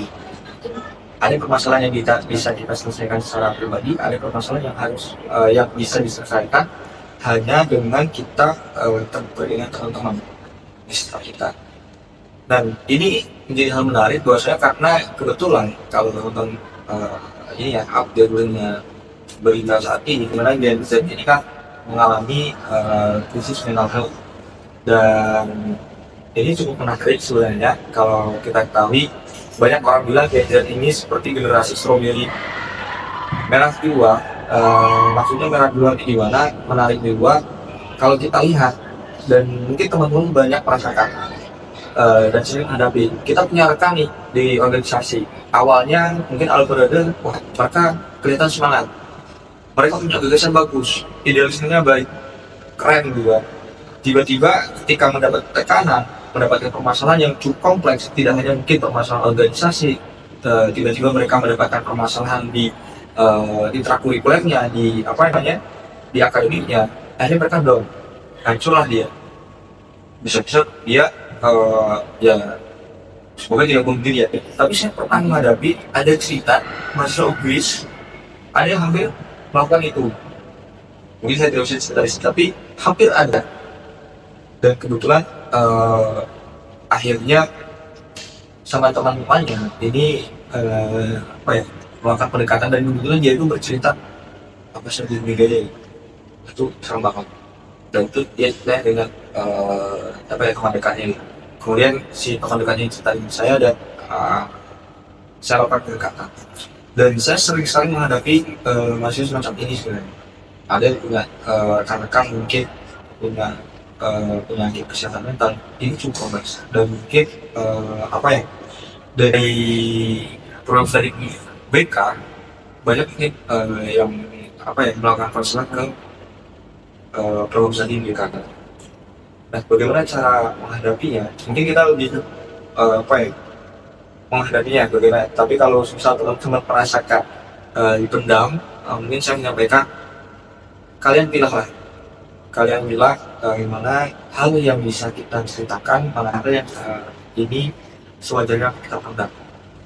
Ada permasalahan yang bisa kita selesaikan secara pribadi, ada permasalahan yang harus yang bisa diselesaikan hanya dengan kita terbuka dengan teman-teman di sekitar kita. Dan ini menjadi hal menarik buat saya karena kebetulan kalau teman-teman ini ya update-nya berita saat ini, dimana Gen Z ini kan mengalami krisis mental health, dan ini cukup menarik sebenarnya. Kalau kita ketahui, banyak orang bilang Gen Z ini seperti generasi strawberry merah dua. Maksudnya merah dua di mana menarik dua. Kalau kita lihat, dan mungkin teman-teman banyak merasakan dan sering hadapi, kita punya rekan nih di organisasi. Awalnya mungkin algoritma, wah mereka kelihatan semangat, mereka punya gagasan bagus, idealismenya baik, keren juga. Tiba-tiba ketika mendapat tekanan, mendapatkan permasalahan yang cukup kompleks, tidak hanya mungkin permasalahan organisasi, tiba-tiba mereka mendapatkan permasalahan di intrakurikulernya, di apa namanya, di akademiknya, akhirnya mereka down, hancurlah dia. Bisa-bisa dia ya semoga tidak bunuh diri ya, tapi saya pernah menghadapi ada cerita mahasiswa UGS ada yang hampir melakukan itu. Mungkin saya tidak bisa cerita di sini, tapi hampir ada. Dan kebetulan akhirnya sama teman-temannya ini apa ya, melakukan pendekatan, dan kebetulan dia itu bercerita apa sedih bedanya itu serem banget. Dan itu dia dengan apa ya, teman dekatnya. Kemudian si teman dekatnya ceritain saya, dan saya lakukan pendekatan. Dan saya sering menghadapi mahasiswa semacam ini sebenarnya. Ada yang punya rekan-rekan mungkin punya penyakit kesehatan mental ini cukup kompleks, dan mungkin apa ya, dari program studi BK banyak ini yang apa ya, melakukan konseling ke program studi BK. Nah, bagaimana cara menghadapinya? Mungkin kita lebih apa ya, menghadapinya bagaimana. Tapi kalau misal teman-teman merasakan dipendam, mungkin saya menyampaikan, kalian pilihlah bagaimana hal yang bisa kita ceritakan, mana hal yang ini sewajarnya kita pendam.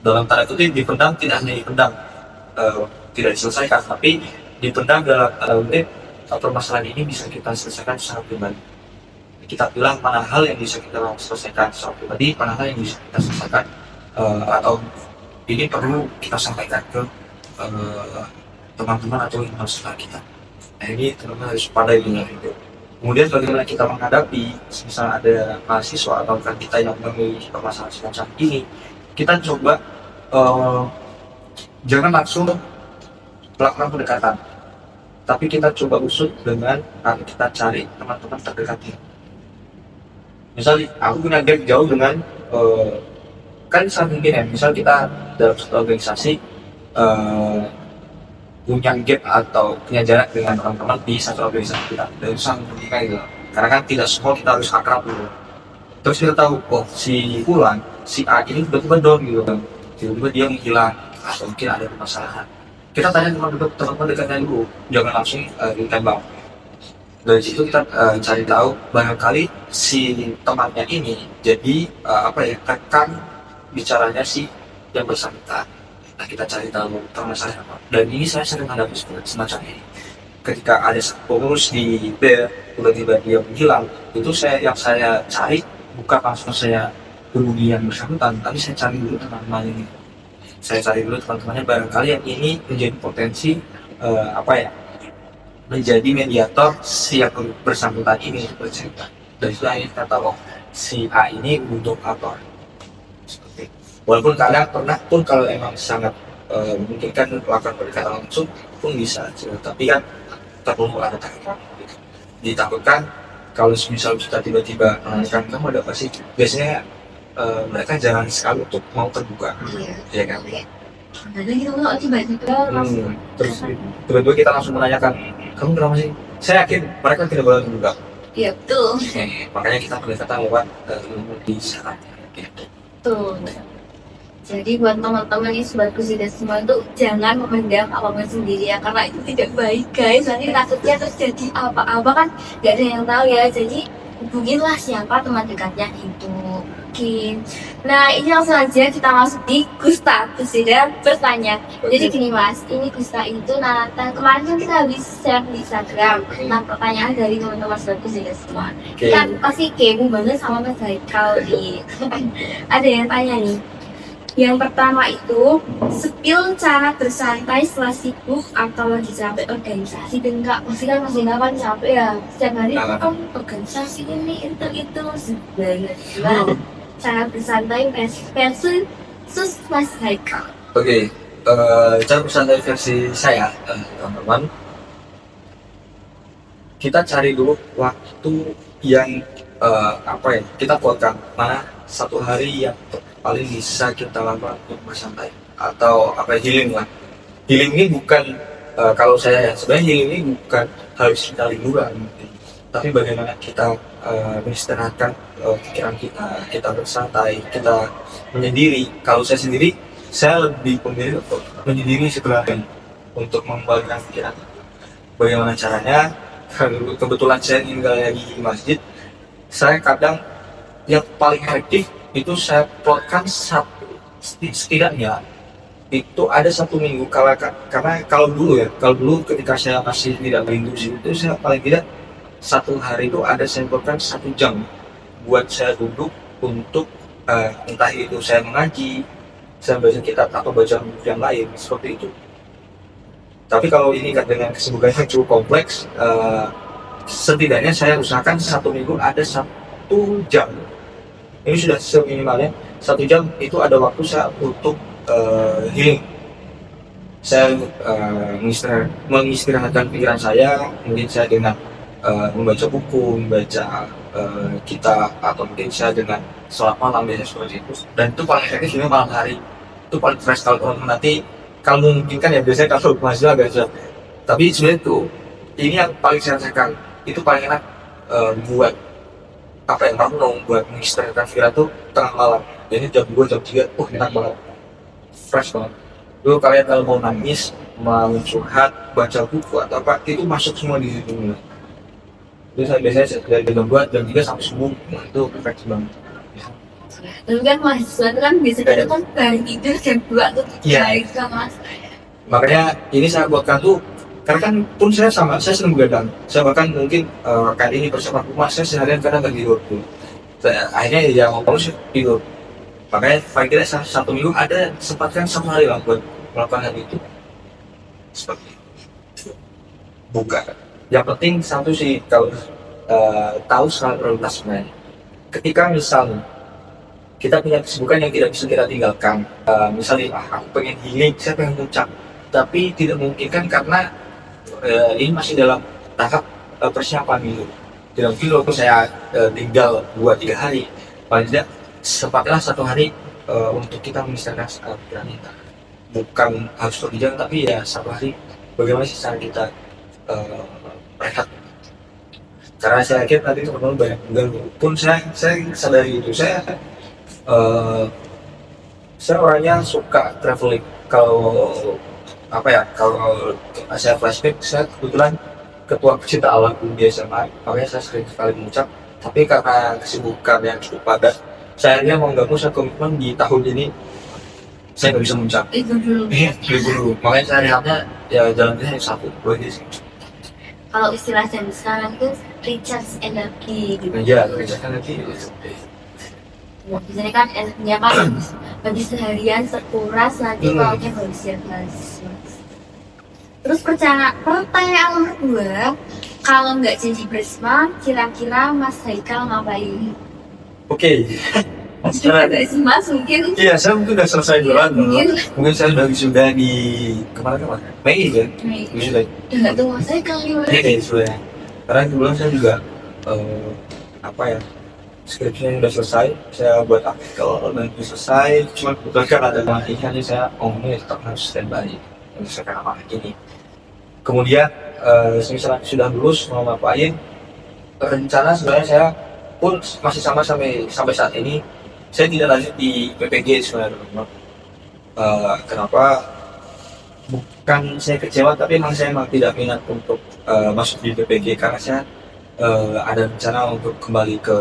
Dalam tanda kutip, dipendam tidak hanya dipendam, tidak diselesaikan, tapi dipendam dalam tanda kutip permasalahan ini bisa kita selesaikan secara pribadi. Kita bilang mana hal yang bisa kita selesaikan secara pribadi, mana hal yang bisa kita selesaikan atau ini perlu kita sampaikan ke teman-teman atau lingkungan sekitar kita. Nah, ini teman-teman harus pandai dengan itu. Kemudian bagaimana kita menghadapi misalnya ada mahasiswa atau rekan kita yang memiliki permasalahan semacam ini, kita coba jangan langsung melakukan pendekatan, tapi kita coba usut dengan kita cari teman-teman terdekatnya. Misalnya aku punya gap jauh dengan kan sangat mungkin ya, misal kita dalam satu organisasi punya gap atau punya jarak dengan teman-teman di satu organisasi kita, dan sangat mungkin gitu. Karena kan tidak semua kita harus akrab dulu. Terus kita tahu, oh si Fulan, si A ini tiba-tiba down gitu kan, tiba-tiba dia menghilang atau mungkin ada permasalahan. Kita tanya teman-teman dekatnya dulu, jangan langsung ditembak. Dari situ kita cari tahu barangkali si temannya ini jadi rekan bicaranya si yang bersangkutan. Nah, kita cari tahu permasalahan apa. Dan ini saya sering menghadapi semacam ini. Ketika ada pengurus di BER tiba-tiba dia menghilang, itu yang saya cari bukan langsung saya hubungi yang bersangkutan, tapi saya cari dulu teman-teman ini. Saya cari dulu teman-temannya, barangkali yang ini menjadi potensi menjadi mediator si yang bersangkutan ini bercerita. Dan setelah ini kita tahu si A ini untuk apa. Seperti walaupun kadang pernah pun kalau emang sangat memungkinkan melakukan pendekatan langsung pun bisa, tapi kan perlu ada tahapan. Ditakutkan kalau misal kita tiba-tiba menanyakan kamu ada apa sih, biasanya mereka jarang sekali untuk mau terbuka, ya kan? Jadi kita mau tiba-tiba langsung terus tiba-tiba kita langsung menanyakan kamu kenapa sih? Saya yakin mereka tidak boleh terbuka. Iya betul. Makanya kita pendekatan lewat di syarat gitu. Betul. Jadi buat teman-teman ini sobat Kusida semua itu jangan memendam apapun sendiri ya, karena itu tidak baik guys. Nanti takutnya terjadi apa-apa kan nggak ada yang tahu ya. Jadi hubungilah siapa teman dekatnya itu mungkin. Nah ini langsung aja kita masuk di Gusta Kusida bertanya. Jadi gini mas, ini Gusta itu kemarin kan kita habis share di Instagram tentang pertanyaan dari teman-teman sobat Kusida semua. Kita pasti kepo banget sama Mas Haikal nih. Ada yang tanya nih. Yang pertama itu, spill cara bersantai setelah sibuk atau lagi capek organisasi. Dan enggak, pasti kan masih kan capek ya. Setiap hari kan organisasi ini, itu sebenarnya. Cara bersantai versi Mas Haikal. Oke, cara bersantai versi saya, teman-teman. Kita cari dulu waktu yang kita buatkan mana satu hari yang paling bisa kita lakukan untuk bersantai atau healing lah. Healing ini bukan kalau saya sebenarnya healing ini bukan harus kita liburan, tapi bagaimana kita mengistirahatkan pikiran kita bersantai, kita menyendiri. Kalau saya sendiri, saya lebih memilih untuk menyendiri setelahnya untuk mengembalikan pikiran. Bagaimana caranya? Kebetulan saya tinggal di masjid, saya kadang yang paling efektif itu saya plotkan setidaknya itu ada 1 minggu karena kalau dulu ketika saya masih tidak berindustri itu saya paling tidak 1 hari itu ada saya plotkan 1 jam buat saya duduk untuk entah itu saya mengaji, saya baca kitab atau baca buku yang lain seperti itu. Tapi kalau ini dengan kesibukan yang cukup kompleks, setidaknya saya usahakan 1 minggu ada 1 jam. Ini sudah seminimalnya 1 jam itu ada waktu saya untuk healing. Saya mengistirahatkan pikiran saya, mungkin saya dengan membaca buku, membaca kitab, atau mungkin saya dengan sholat malam biasanya seperti itu. Dan itu paling efektif sebenarnya malam hari. Itu paling fresh kalau nanti kalau memungkinkan ya, biasanya kalau masih agak susah. Tapi sebenarnya itu ini yang paling saya rasakan, itu paling enak buat merenung, buat mengistirahatkan pikiran tuh tengah malam. Jadi jam 2, jam 3, enak banget, fresh banget. Dulu kalian kalau mau nangis, mau curhat, baca buku atau apa, itu masuk semua di situ. Itu saya biasanya dari jam 2, jam 3 sampai subuh, itu perfect banget. Tapi kan mahasiswa itu kan biasanya kan baru tidur jam 2 tuh baik kan mas. Makanya ini saya buatkan tuh, karena kan pun saya senang begadang. Saya bahkan mungkin kali ini persiapan rumah saya seharian kadang nggak tidur tuh. Akhirnya ya mau sih tidur. Makanya paling tidak 1 minggu ada sempatkan 1 hari lah buat melakukan hal itu. Seperti itu. Bukan. Yang penting satu sih kalau tahu skala prioritas sebenarnya. Ketika misalnya kita punya kesibukan yang tidak bisa kita tinggalkan, misalnya aku pengen healing, saya pengen puncak, tapi tidak memungkinkan karena ini masih dalam tahap persiapan gitu. Tidak mungkin waktu saya tinggal 2-3 hari, paling tidak sempatlah 1 hari untuk kita mengistirahatkan pikiran kita. Bukan harus berjalan, tapi ya 1 hari bagaimana sih cara kita rehat. Karena saya yakin tadi teman-teman banyak mengganggu. Pun saya sadari itu. Saya orangnya suka traveling. Kalau saya flashback, saya kebetulan ketua pecinta alam di SMA, makanya saya sering sekali mengucap. Tapi karena kesibukan yang cukup padat, saya akhirnya mau nggak mau saya komitmen di tahun ini saya nggak bisa mengucap. Itu dulu. Libur dulu. Makanya saya lihatnya ya jalannya hanya satu, dua aja sih. Kalau istilah zaman sekarang itu recharge energi gitu. Iya, kerjakan nanti. Biasanya kan energinya kan habis seharian terkuras, nanti lauknya baru siap lagi. Terus pertanyaan nomor 2, kalau nggak janji Brisma, kira-kira Mas Haikal ngapain? Oke. Sudah ada sih Mas mungkin. Iya, saya mungkin udah selesai duluan. Mungkin Saya sudah di kemarin Mei kan? Sudah. Udah nggak tahu Mas Haikal gimana? Sudah. Karena kebetulan saya juga skripsinya udah selesai, saya buat artikel dan itu selesai. Cuma kebetulan kan ada latihan, jadi saya ngomongnya tetap harus standby untuk sekarang apa ini. Kemudian misalnya sudah lulus mau ngapain? Rencana sebenarnya saya pun masih sama sampai saat ini. Saya tidak lanjut di PPG sebenarnya teman-teman. Kenapa? Bukan saya kecewa, tapi memang saya tidak minat untuk masuk di PPG karena saya ada rencana untuk kembali ke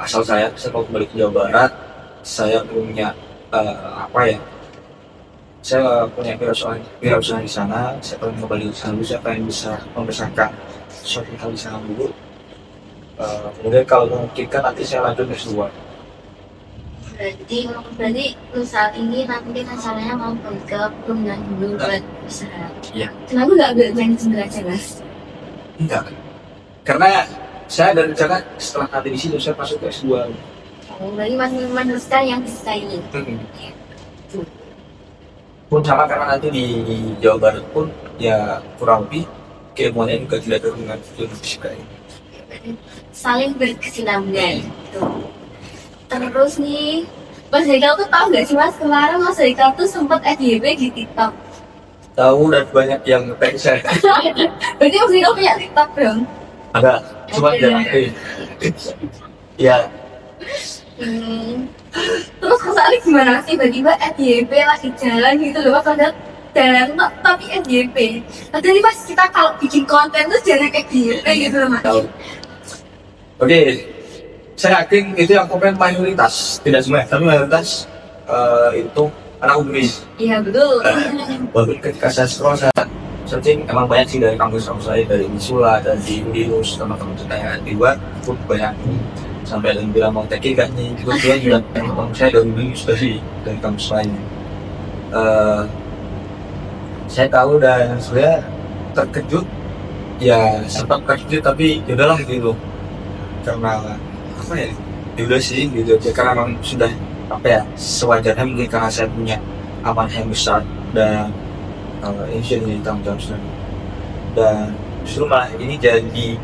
asal saya mau kembali ke Jawa Barat. Saya punya saya punya wirausaha di sana. Saya pengen kembali ke sana dulu, saya pengen bisa membesarkan suatu hal di sana dulu. Kemudian kalau memungkinkan nanti saya lanjut S2. Berarti saat ini nanti rencananya mau ke Brunei dulu buat usaha. Iya. Kenapa nggak ambil manajemen aja Mas? Enggak, karena saya ada rencana setelah nanti di situ saya masuk ke S2. Oh, berarti Mas meneruskan yang bisa ini. Pun sama karena nanti di Jawa Barat pun ya kurang lebih keilmuannya juga tidak ada dengan fisika ini. Saling berkesinambungan gitu. Terus nih Mas Haikal tuh tahu nggak sih Mas, kemarin Mas Haikal tuh sempat FYP di TikTok. Tahu, dan banyak yang nge-tag saya. Berarti Mas Haikal punya TikTok dong? Ada, cuma jarang aktif. Ya. Terus kesannya gimana sih, tiba-tiba FYP lagi jalan gitu loh, padahal jalan tapi FYP. Padahal pas kita kalau bikin konten tuh jangan FYP gitu loh Mas. Oke, saya yakin itu yang komen mayoritas, tidak semua, tapi mayoritas itu anak UNER. Iya betul. Walaupun ketika saya scroll, saya searching, emang banyak sih dari kampus-kampus saya, dari Unisula, dari Udinus, teman-teman kita yang di luar pun banyak. Sampai ada yang bilang mau teknik gak nih, kebetulan juga teman-teman saya dari Udinus, dari kampus lain. Saya tahu dan sebenarnya terkejut, ya sempat terkejut, tapi yaudahlah gitu. Karena udah sih gitu aja, karena memang sudah sewajarnya, mungkin karena saya punya amanah yang besar dan ini sudah jadi tanggung jawab saya. Dan justru malah ini jadi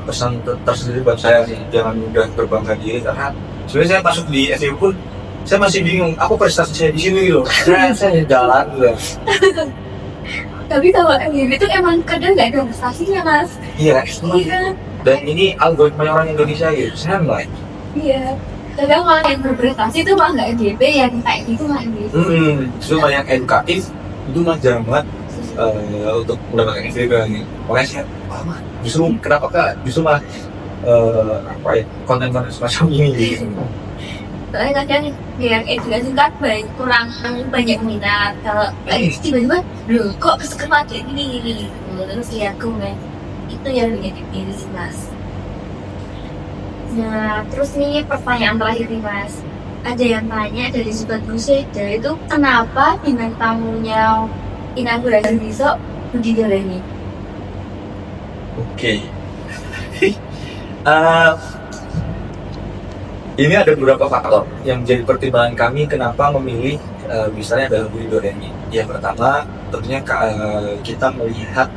pesan tersendiri buat saya sih, jangan mudah berbangga diri, karena sebenarnya saya masuk di FIU pun saya masih bingung apa prestasi saya di sini gitu. Saya jalan gitu. Tapi kalau FYP itu emang kadang nggak ada prestasinya Mas. Iya. Dan ini algoritma orang Indonesia gitu, saya nggak. Iya. Kadang malah yang berprestasi itu malah nggak FYP, yang kayak gitu malah FYP. Justru malah yang edukatif itu mah jarang banget untuk mendapatkan FYP lagi. Makanya saya, justru kenapa kak? Justru malah konten-konten semacam ini gitu. Soalnya kadang yang edukasi kan kurang banyak minat. Kalau tiba-tiba, loh kok kesukaan kayak gini. Terus ya aku itu yang menjadi diri sih Mas. Nah terus nih pertanyaan terakhir nih Mas, ada yang tanya dari Sobat Buseda itu, kenapa bintang tamunya inaugurasi besok Budi Doreni? Oke. Ini ada beberapa faktor yang menjadi pertimbangan kami kenapa memilih misalnya adalah Budi Doreni. Yang pertama tentunya kita melihat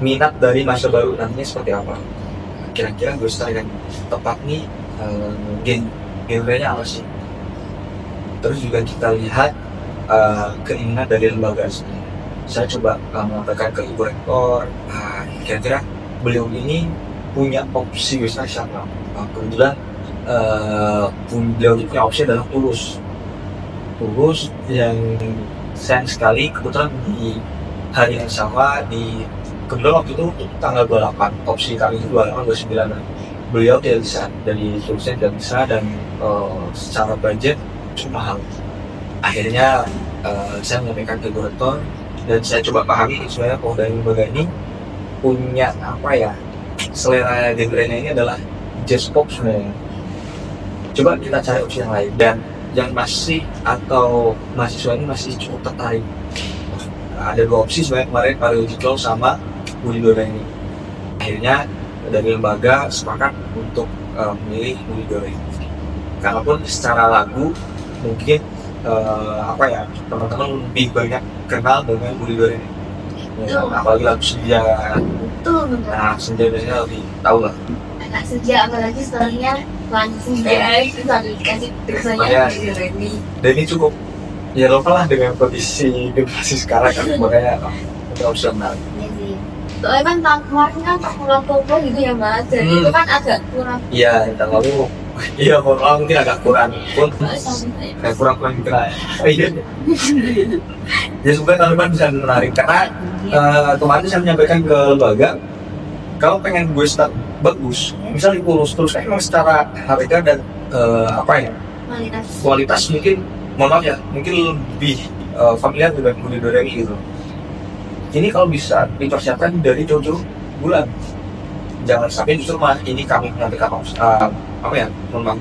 minat dari masa baru nantinya seperti apa. Kira-kira gue yang tepat nih genrenya apa sih. Terus juga kita lihat keinginan dari lembaga sendiri. Saya coba mengatakan ke Ibu Rektor, kira-kira beliau ini punya opsi bisnis apa? Kebetulan beliau punya opsi adalah Tulus yang sayang sekali kebetulan di hari yang sama di kebetulan waktu itu tanggal 28, opsi kami itu 28 29, beliau tidak bisa, dari jurusan tidak bisa, dan secara budget cukup mahal. Akhirnya saya menyampaikan ke kurator dan saya coba pahami sebenarnya Polda Lembaga ini punya apa ya, selera genrenya ini adalah jazz pop sebenarnya. Coba kita cari opsi yang lain, dan yang masih atau mahasiswa ini masih cukup tertarik. Ada dua opsi sebenarnya kemarin, Mario Jikol sama Budi Doremi. Akhirnya dari lembaga sepakat untuk memilih Budi Doremi. Kalaupun secara lagu mungkin apa ya, teman-teman lebih banyak kenal dengan Budi Doremi. Ya, apalagi lagu Senja. Betul, betul. Nah, Senja biasanya lebih tahu lah. Anak Senja, apalagi setelahnya langsung dia itu sambil dikasih tulisannya Budi Doremi. Dan ini cukup ya lokal lah dengan kondisi generasi sekarang kan, makanya kita harus menarik. Iya sih. Soalnya kan tahun kemarin kan pulang kompo gitu ya Mas, jadi itu kan agak kurang. Iya, tahun lalu iya mohon mungkin agak kurang pun kayak kurang kena. Iya. Ya sebenarnya tahun depan bisa menarik karena kemarin saya menyampaikan ke lembaga, kalau pengen gue start bagus, misalnya lulus terus kan memang secara harga dan apa ya, kualitas mungkin mohon maaf ya, mungkin lebih familiar dengan Budi Doremi gitu. Ini kalau bisa dipersiapkan dari jauh-jauh bulan, jangan sampai justru mah ini kami menyampaikan apa ya, memang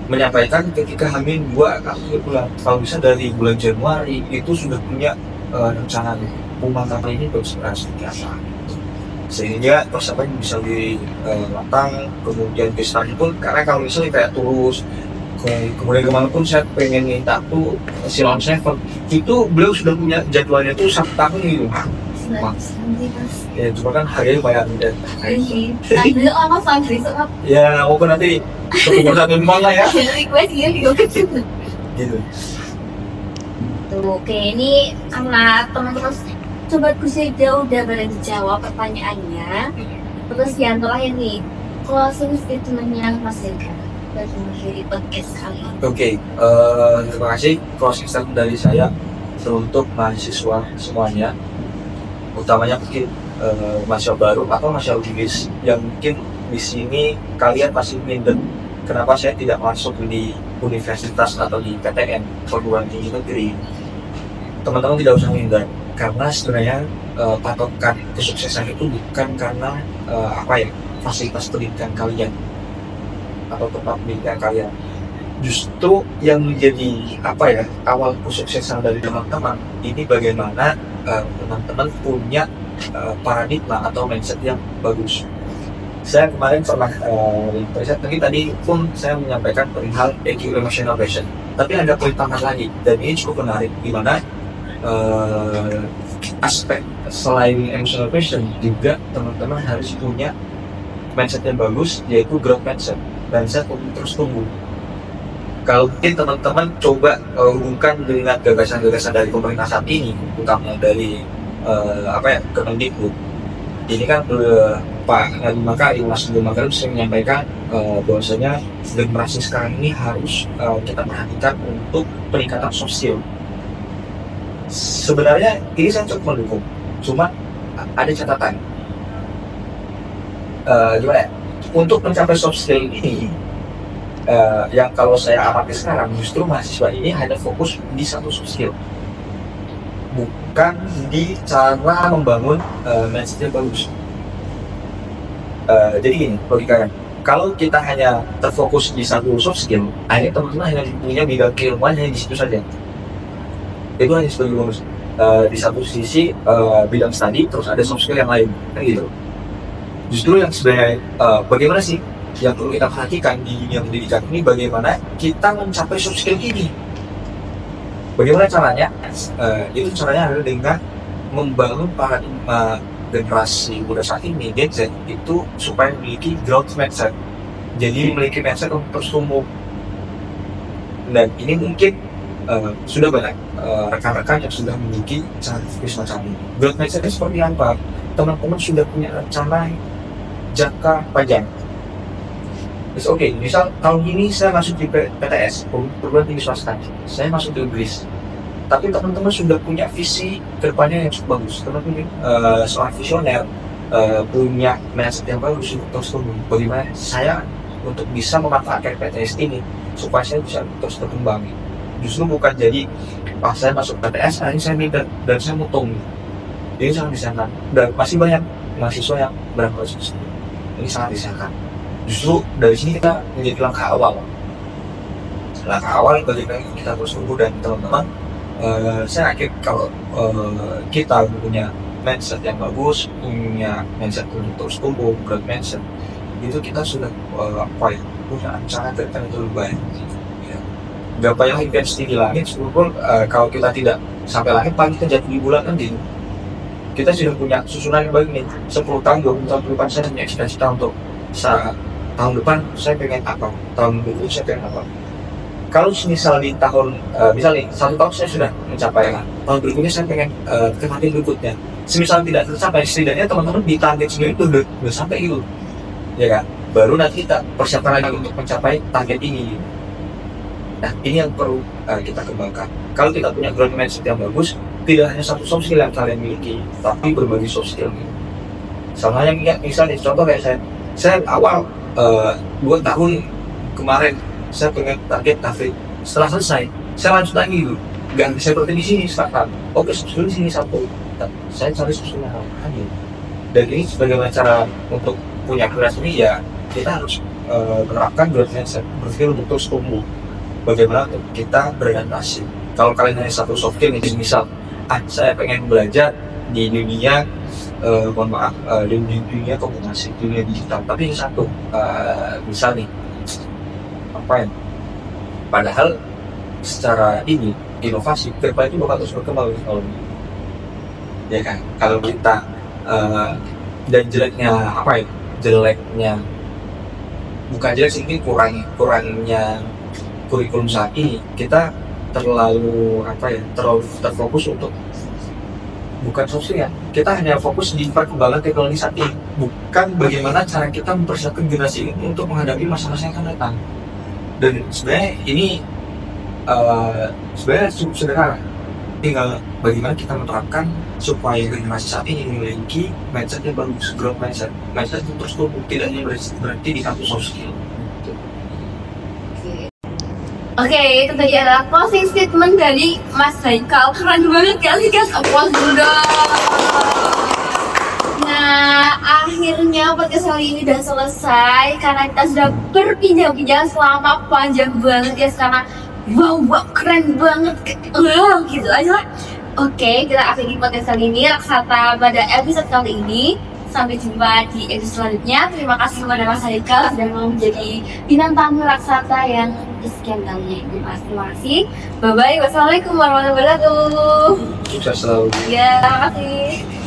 menyampaikan ketika hamil 2 atau 3 bulan. Kalau bisa dari bulan Januari itu sudah punya rencana pemantauan ini berseperti apa, sehingga persiapan bisa matang. Kemudian pesta pun, karena kalau misalnya kayak Tulus, kemudian kemana pun saya pengen minta tuh Silon Seven, itu beliau sudah punya jadwalnya tuh 1 tahun gitu. Ya cuma kan harganya lumayan dan Ambil apa sampai besok? ya walaupun nanti keputusan memang lah ya Request gitu. gitu. Tuh, oke, ini karena teman-teman Sobat Kusida udah berani jawab pertanyaannya. Terus yang terakhir nih, closing statementnya Mas Eka bagi mengakhiri podcast kali ini. Oke, terima kasih. Closing statement dari saya untuk mahasiswa semuanya, utamanya mungkin mahasiswa baru atau mahasiswa UGS yang mungkin di sini kalian masih minder kenapa saya tidak masuk di universitas atau di PTN, perguruan tinggi negeri. Teman-teman tidak usah minder, karena sebenarnya patokan kesuksesan itu bukan karena apa ya, fasilitas pendidikan kalian atau tempat pendidikan kalian. Justru yang menjadi apa ya, awal kesuksesan dari teman-teman ini bagaimana teman-teman punya paradigma atau mindset yang bagus. Saya kemarin pernah presentasi tadi pun saya menyampaikan perihal EQ, emotional passion, tapi ada poin tambahan lagi dan ini cukup menarik, di mana aspek selain emotional passion juga teman-teman harus punya mindset yang bagus, yaitu growth mindset, mindset untuk terus tumbuh. Kalau mungkin teman-teman coba hubungkan dengan gagasan-gagasan dari pemerintah saat ini, utama dari apa ya, Kemendikbud. Ini kan Pak Nadiem Makarim, Mas Nadiem Makarim sering menyampaikan bahwasanya generasi sekarang ini harus kita perhatikan untuk peningkatan sosial. Sebenarnya ini saya cukup mendukung, cuma ada catatan. Gimana ya? Untuk mencapai soft skill ini, yang kalau saya amati sekarang, justru mahasiswa ini hanya fokus di satu soft skill, bukan di cara membangun mindset yang bagus. Jadi gini logikanya, kalau kita hanya terfokus di satu soft skill, akhirnya teman-teman hanya punya bidang keilmuan hanya di situ saja. Itu hanya sebagai bonus. Di satu sisi bidang studi, terus ada soft skill yang lain, kan gitu. Justru yang sebenarnya bagaimana sih yang perlu kita perhatikan di dunia pendidikan ini, bagaimana kita mencapai soft skill ini. Bagaimana caranya? Itu caranya adalah dengan membangun paradigma generasi muda saat ini, Gen Z, itu supaya memiliki growth mindset. Jadi memiliki mindset untuk terus tumbuh. Dan ini mungkin sudah banyak rekan-rekan yang sudah memiliki cara berpikir semacam ini. Growth mindset seperti apa? Teman-teman sudah punya rencana jangka panjang. It's okay, misal tahun ini saya masuk di PTS, perguruan tinggi swasta, saya masuk di UGS. tapi teman-teman sudah punya visi kedepannya yang cukup bagus. Teman-teman seorang visioner, punya mindset yang bagus untuk terus tumbuh. Bagaimana saya untuk bisa memanfaatkan PTS ini supaya saya bisa terus berkembang. Justru bukan jadi pas saya masuk PTS ini saya minder dan saya mau tumbuh. Ini sangat disayangkan, dan masih banyak mahasiswa yang berangkat seperti itu. Ini sangat disayangkan. Justru dari sini kita menjadi langkah awal bagaimana kita terus tumbuh. Dan teman-teman, saya yakin kalau kita punya mindset yang bagus, punya mindset untuk terus tumbuh, growth mindset, itu kita sudah punya cara ke depan itu lebih baik. Ya. Gak payah impian setinggi langit, walaupun kalau kita tidak sampai langit, paling kita jatuh di bulan nanti. Kita sudah punya susunan yang baik nih, 10 tahun, 20 tahun ke depan saya punya cita-cita untuk tahun depan saya pengen apa, tahun berikutnya saya pengen apa. Kalau misal di tahun, misalnya 1 tahun saya sudah mencapai, tahun berikutnya saya pengen ke tahun berikutnya. Semisal tidak tercapai, setidaknya teman-teman di target sendiri itu udah sampai gitu, ya kan? Baru nanti kita persiapan lagi untuk mencapai target ini. Nah, ini yang perlu kita kembangkan. Kalau kita punya growth mindset yang bagus, tidak hanya satu soft skill yang kalian miliki, tapi berbagai soft skill. Sama yang misalnya contoh kayak saya awal 2 tahun kemarin saya pengen target kafe. Setelah selesai, saya lanjut lagi dulu. Ganti seperti di sini sekarang. Oke, soft skill di sini satu. Saya cari soft skill yang lain. Dan ini sebagai cara untuk punya keras ini, ya kita harus menerapkan growth mindset, berpikir untuk terus tumbuh. Bagaimana untuk kita beradaptasi. Kalau kalian hanya satu soft skill, misal saya pengen belajar di dunia di dunia komunikasi, dunia digital, tapi ini satu misal nih apa ya, padahal secara ini inovasi kedepan itu bakal terus berkembang kalau ya kan. Kalau kita dan jeleknya apa ya, jeleknya bukan jelek sih, ini kurangnya kurikulum saat ini, kita terlalu terfokus untuk bukan sosial. Kita hanya fokus di perkembangan teknologi saat ini, bukan bagaimana cara kita mempersiapkan generasi ini untuk menghadapi masa-masa yang akan datang. Dan sebenarnya ini sebenarnya cukup sederhana, tinggal bagaimana kita menerapkan supaya generasi saat ini memiliki mindset yang bagus, growth mindset yang terus tumbuh, tidak hanya berhenti di satu soft skill. Oke, itu tadi adalah closing statement dari Mas Haikal. Keren banget kali guys, applause dulu dong. Nah, akhirnya podcast kali ini udah selesai karena kita sudah berbincang-bincang selama panjang banget guys, karena wow keren banget gitu aja lah. Oke, kita akhiri podcast kali ini Raksata pada episode kali ini. Sampai jumpa di episode selanjutnya. Terima kasih kepada Mas Haikal sudah mau menjadi bintang tamu Raksata yang kesekian kalinya ini. Terima kasih. Bye bye. Wassalamualaikum warahmatullahi wabarakatuh. Sukses selalu. Ya, terima kasih.